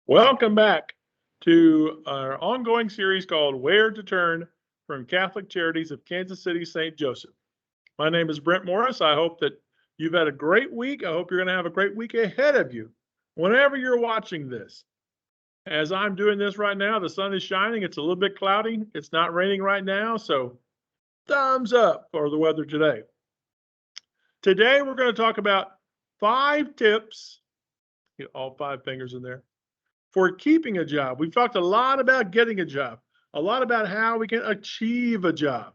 Welcome back to our ongoing series called Where to Turn from Catholic Charities of Kansas City St. Joseph. My name is Brent Morris. I hope that you've had a great week. I hope you're going to have a great week ahead of you whenever you're watching this. As I'm doing this right now, the sun is shining. It's a little bit cloudy. It's not raining right now, so thumbs up for the weather today. Today, we're going to talk about 5 tips, get all 5 fingers in there, for keeping a job. We've talked a lot about getting a job, a lot about how we can achieve a job.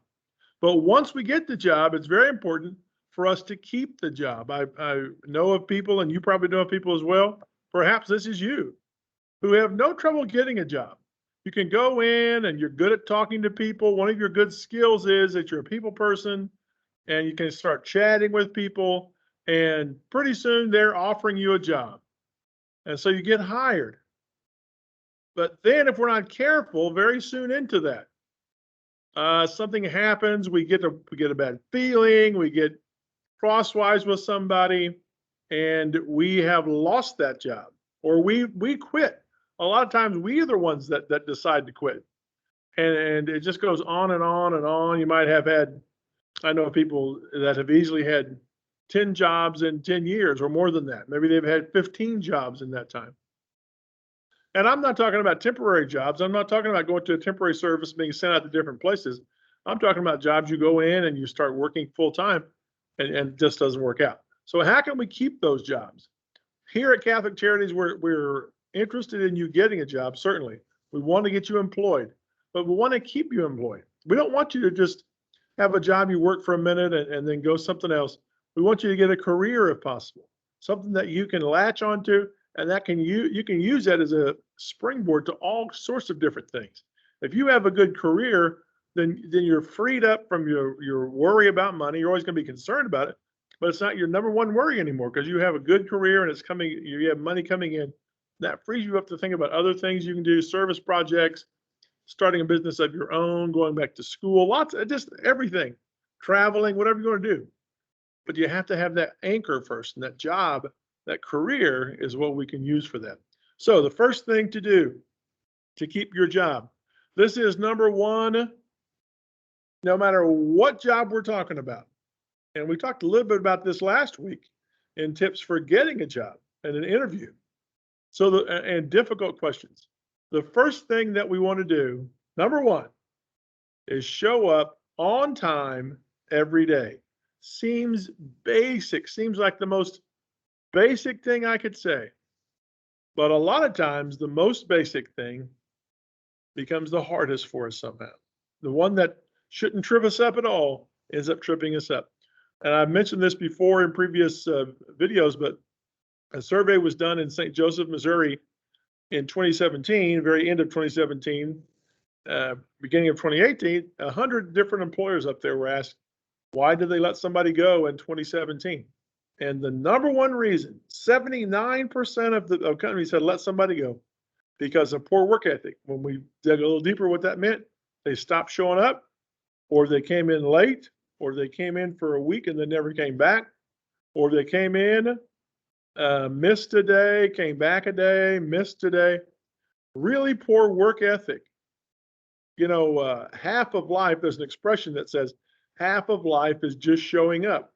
But once we get the job, it's very important for us to keep the job. I know of people, and you probably know of people as well, perhaps this is you, who have no trouble getting a job. You can go in and you're good at talking to people. One of your good skills is that you're a people person and you can start chatting with people, and pretty soon they're offering you a job. And so you get hired. But then if we're not careful, very soon into that, something happens, we get a bad feeling, we get crosswise with somebody, and we have lost that job, or we quit. A lot of times we are the ones that decide to quit. And it just goes on and on and on. You might have had, I know people that have easily had 10 jobs in 10 years or more than that. Maybe they've had 15 jobs in that time. And I'm not talking about temporary jobs. I'm not talking about going to a temporary service, being sent out to different places. I'm talking about jobs you go in and you start working full time, and it just doesn't work out. So how can we keep those jobs? Here at Catholic Charities, we're interested in you getting a job, certainly. We want to get you employed, but we want to keep you employed. We don't want you to just have a job you work for a minute and then go something else. We want you to get a career if possible, something that you can latch onto, and that you can use that as a springboard to all sorts of different things. If you have a good career, then you're freed up from your worry about money. You're always going to be concerned about it, but it's not your number one worry anymore because you have a good career and it's coming. You have money coming in. That frees you up to think about other things you can do, service projects, starting a business of your own, going back to school, lots of just everything, traveling, whatever you want to do. But you have to have that anchor first, and that job, that career is what we can use for that. So the first thing to do to keep your job, this is number one, no matter what job we're talking about. And we talked a little bit about this last week in tips for getting a job and an interview. So and difficult questions. The first thing that we want to do, number one, is show up on time every day. Seems basic, seems like the most basic thing I could say. But a lot of times, the most basic thing becomes the hardest for us somehow. The one that shouldn't trip us up at all ends up tripping us up. And I've mentioned this before in previous videos, but a survey was done in St. Joseph, Missouri in 2017, very end of 2017, beginning of 2018. 100 different employers up there were asked, why did they let somebody go in 2017? And the number one reason, 79% of the companies said let somebody go because of poor work ethic. When we dug a little deeper what that meant, they stopped showing up, or they came in late, or they came in for a week and then never came back, or they came in, missed a day, came back a day, missed a day. Really poor work ethic. You know, half of life, there's an expression that says half of life is just showing up.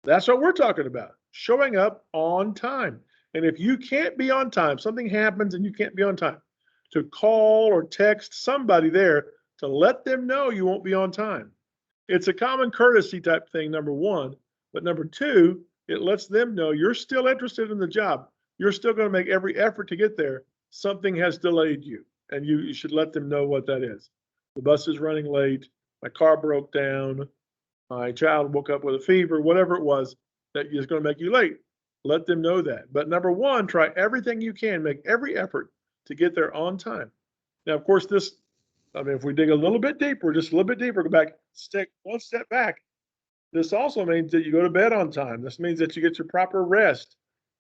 That's what we're talking about, showing up on time. And if you can't be on time, something happens and you can't be on time, to call or text somebody there to let them know you won't be on time. It's a common courtesy type thing, number one. But number two, it lets them know you're still interested in the job. You're still going to make every effort to get there. Something has delayed you, and you should let them know what that is. The bus is running late. My car broke down. My child woke up with a fever, whatever it was that is going to make you late. Let them know that. But number one, try everything you can, make every effort to get there on time. Now, of course, if we dig a little bit deeper, just a little bit deeper, go back, take one step back. This also means that you go to bed on time. This means that you get your proper rest,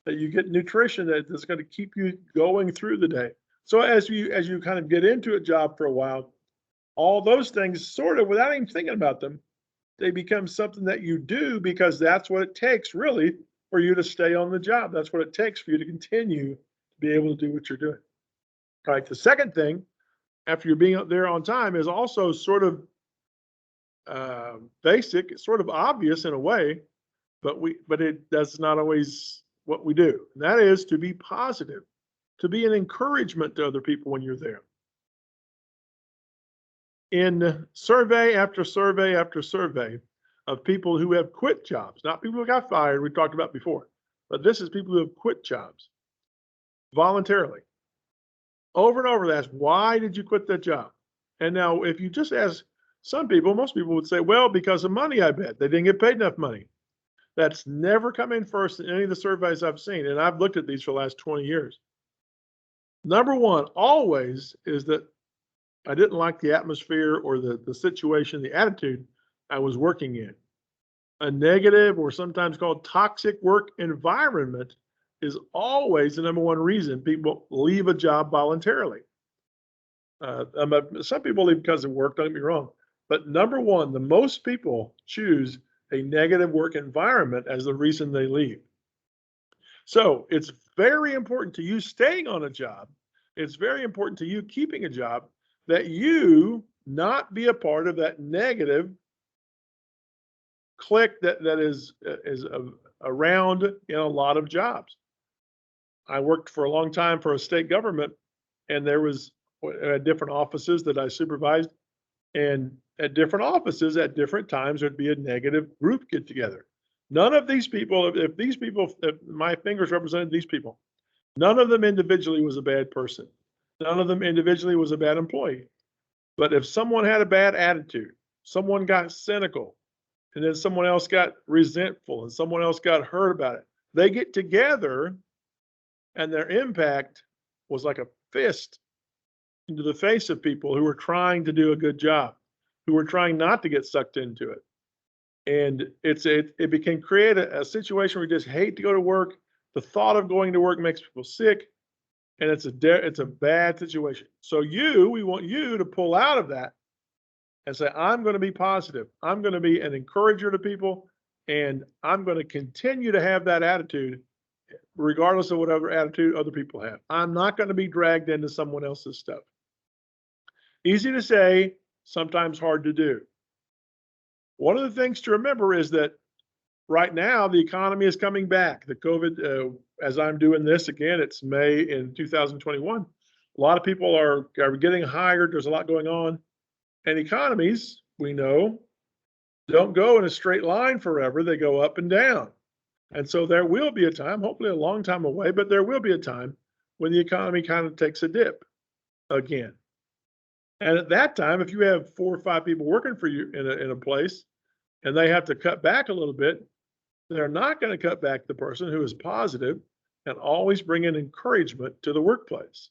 that you get nutrition that's going to keep you going through the day. So as you kind of get into a job for a while, all those things sort of, without even thinking about them, they become something that you do because that's what it takes really for you to stay on the job. That's what it takes for you to continue to be able to do what you're doing. All right. The second thing, after you're being there on time, is also sort of basic. It's sort of obvious in a way, but it that's not always what we do. And that is to be positive, to be an encouragement to other people when you're there. In survey after survey after survey of people who have quit jobs, not people who got fired, we talked about before, but this is people who have quit jobs voluntarily. Over and over, they ask, why did you quit that job? And now, if you just ask some people, most people would say, well, because of money, I bet. They didn't get paid enough money. That's never come in first in any of the surveys I've seen, and I've looked at these for the last 20 years. Number one, always, is that I didn't like the atmosphere or the situation, the attitude I was working in. A negative, or sometimes called toxic work environment, is always the number one reason people leave a job voluntarily. Some people leave because of work, don't get me wrong. But number one, the most people choose a negative work environment as the reason they leave. So it's very important to you staying on a job. It's very important to you keeping a job that you not be a part of that negative clique that is around in a lot of jobs. I worked for a long time for a state government, and there was different offices that I supervised, and at different offices at different times there'd be a negative group get together. None of these people, if my fingers represented these people, none of them individually was a bad person. None of them individually was a bad employee. But if someone had a bad attitude, someone got cynical, and then someone else got resentful, and someone else got hurt about it, they get together, and their impact was like a fist into the face of people who were trying to do a good job, who were trying not to get sucked into it. And it can create a situation where you just hate to go to work. The thought of going to work makes people sick, and it's a bad situation. So we want you to pull out of that and say, I'm going to be positive. I'm going to be an encourager to people, and I'm going to continue to have that attitude regardless of whatever attitude other people have. I'm not going to be dragged into someone else's stuff. Easy to say, sometimes hard to do. One of the things to remember is that right now the economy is coming back. The COVID, as I'm doing this again, it's May in 2021. A lot of people are getting hired. There's a lot going on. And economies, we know, don't go in a straight line forever. They go up and down. And so there will be a time, hopefully a long time away, but there will be a time when the economy kind of takes a dip again. And at that time, if you have 4 or 5 people working for you in a place and they have to cut back a little bit, they're not going to cut back the person who is positive and always bring in encouragement to the workplace.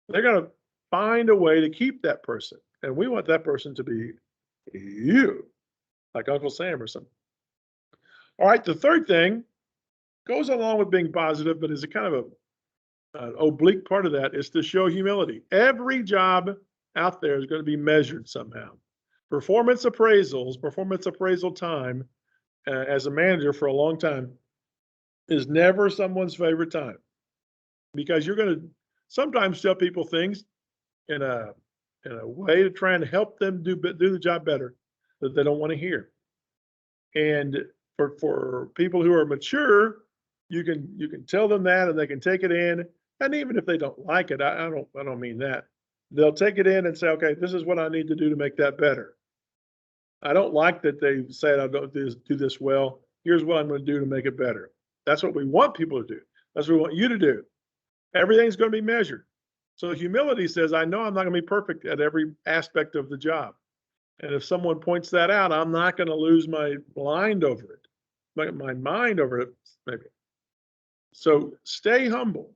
They're going to find a way to keep that person. And we want that person to be you, like Uncle Sam or something. All right, the third thing goes along with being positive, but is a kind of an oblique part of that, is to show humility. Every job out there is going to be measured somehow. Performance appraisal time as a manager for a long time is never someone's favorite time, because you're going to sometimes tell people things in a way to try and help them do the job better that they don't want to hear. And for people who are mature, you can tell them that, and they can take it in. And even if they don't like it, I don't mean that. They'll take it in and say, okay, this is what I need to do to make that better. I don't like that they said I don't do this well. Here's what I'm going to do to make it better. That's what we want people to do. That's what we want you to do. Everything's going to be measured. So humility says, I know I'm not going to be perfect at every aspect of the job. And if someone points that out, I'm not going to lose my mind over it, my mind over it, maybe. So stay humble.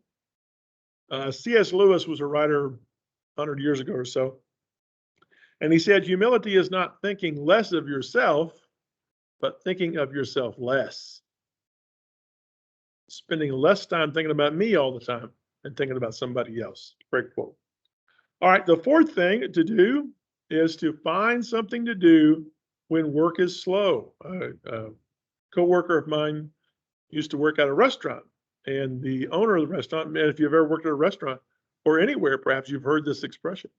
C.S. Lewis was a writer 100 years ago or so. And he said, humility is not thinking less of yourself, but thinking of yourself less. Spending less time thinking about me all the time and thinking about somebody else. Great quote. All right, the fourth thing to do is to find something to do when work is slow. A co-worker of mine used to work at a restaurant, and the owner of the restaurant, and if you've ever worked at a restaurant or anywhere, perhaps you've heard this expression.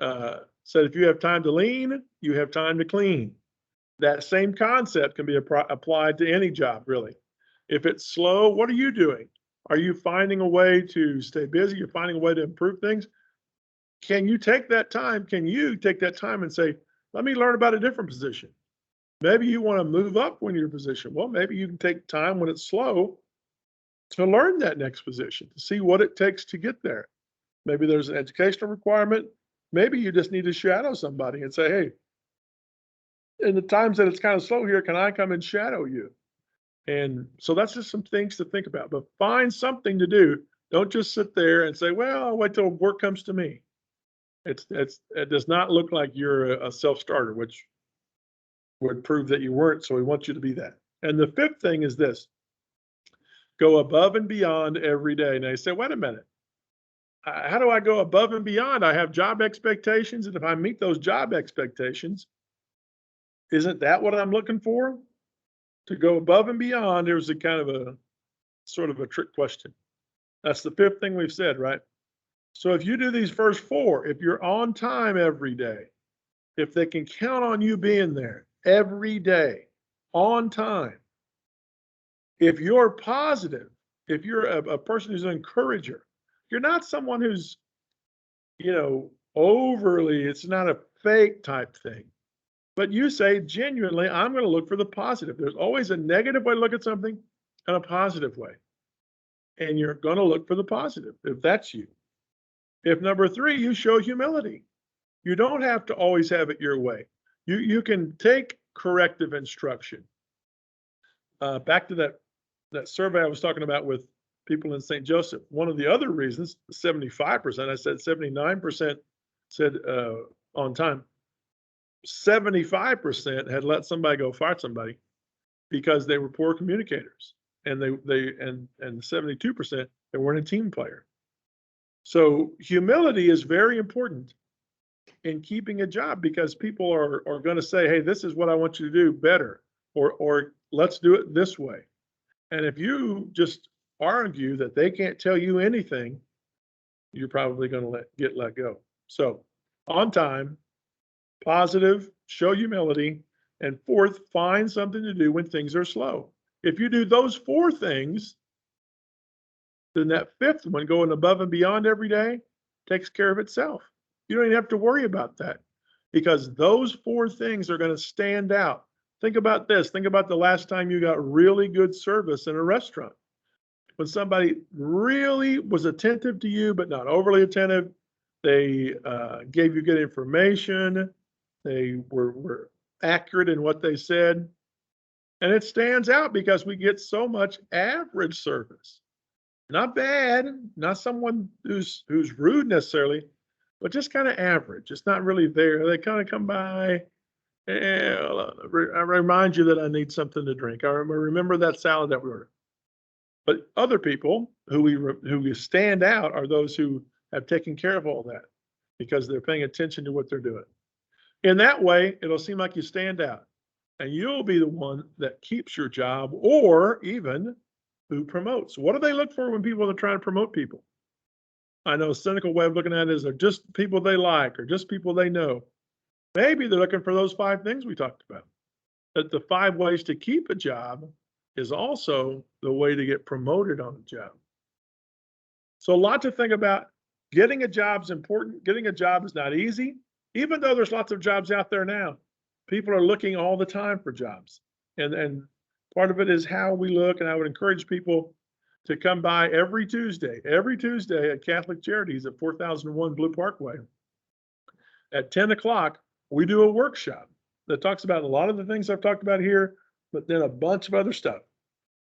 Said if you have time to lean, you have time to clean. That same concept can be applied to any job, really. If it's slow, what are you doing? Are you finding a way to stay busy? You're finding a way to improve things? Can you take that time? Can you take that time and say, let me learn about a different position? Maybe you want to move up in your position. Well, maybe you can take time when it's slow to learn that next position, to see what it takes to get there. Maybe there's an educational requirement. Maybe you just need to shadow somebody and say, hey, in the times that it's kind of slow here, can I come and shadow you? And so that's just some things to think about, but find something to do. Don't just sit there and say, well, I'll wait till work comes to me. It does not look like you're a self-starter, which would prove that you weren't. So we want you to be that. And the fifth thing is this: go above and beyond every day. Now you say, wait a minute. How do I go above and beyond? I have job expectations. And if I meet those job expectations, isn't that what I'm looking for? To go above and beyond, there's a kind of a sort of a trick question. That's the fifth thing we've said, right? So if you do these first four, if you're on time every day, if they can count on you being there every day, on time, if you're positive, if you're a person who's an encourager, you're not someone who's, overly, it's not a fake type thing. But you say genuinely, I'm going to look for the positive. There's always a negative way to look at something and a positive way. And you're going to look for the positive if that's you. If number three, you show humility. You don't have to always have it your way. You can take corrective instruction. Back to that survey I was talking about with people in St. Joseph. One of the other reasons, 75%, I said 79% said on time. 75% had let somebody go fight somebody because they were poor communicators, and and 72% they weren't a team player. So humility is very important in keeping a job, because people are going to say, hey, this is what I want you to do better, or let's do it this way. And if you just argue that they can't tell you anything, you're probably going to get let go. So on time, positive, show humility, and fourth, find something to do when things are slow. If you do those four things, then that fifth one, going above and beyond every day, takes care of itself. You don't even have to worry about that, because those four things are going to stand out. Think about this. Think about the last time you got really good service in a restaurant. When somebody really was attentive to you, but not overly attentive, they gave you good information, they were accurate in what they said. And it stands out because we get so much average service. Not bad, not someone who's rude necessarily, but just kind of average. It's not really there. They kind of come by. I remind you that I need something to drink. I remember that salad that we ordered. But other people who stand out are those who have taken care of all that, because they're paying attention to what they're doing. In that way, it'll seem like you stand out, and you'll be the one that keeps your job, or even who promotes. What do they look for when people are trying to promote people? I know a cynical way of looking at it is they're just people they like, or just people they know. Maybe they're looking for those five things we talked about. But the 5 ways to keep a job is also the way to get promoted on the job. So a lot to think about. Getting a job is important. Getting a job is not easy, even though there's lots of jobs out there now. People are looking all the time for jobs. And part of it is how we look. And I would encourage people to come by every Tuesday at Catholic Charities at 4001 Blue Parkway. At 10 o'clock, we do a workshop that talks about a lot of the things I've talked about here, but then a bunch of other stuff.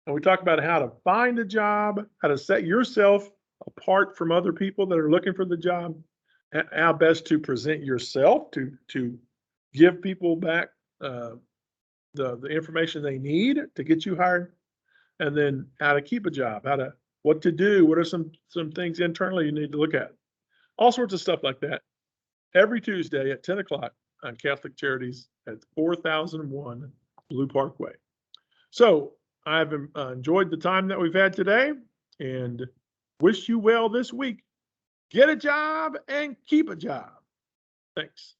And we talk about how to find a job, how to set yourself apart from other people that are looking for the job, how best to present yourself to give people back the information they need to get you hired, and then how to keep a job, what to do, what are some things internally you need to look at. All sorts of stuff like that. Every Tuesday at 10 o'clock on Catholic Charities at 4001 Blue Parkway. So I've enjoyed the time that we've had today, and wish you well this week. get a job and keep a job. Thanks.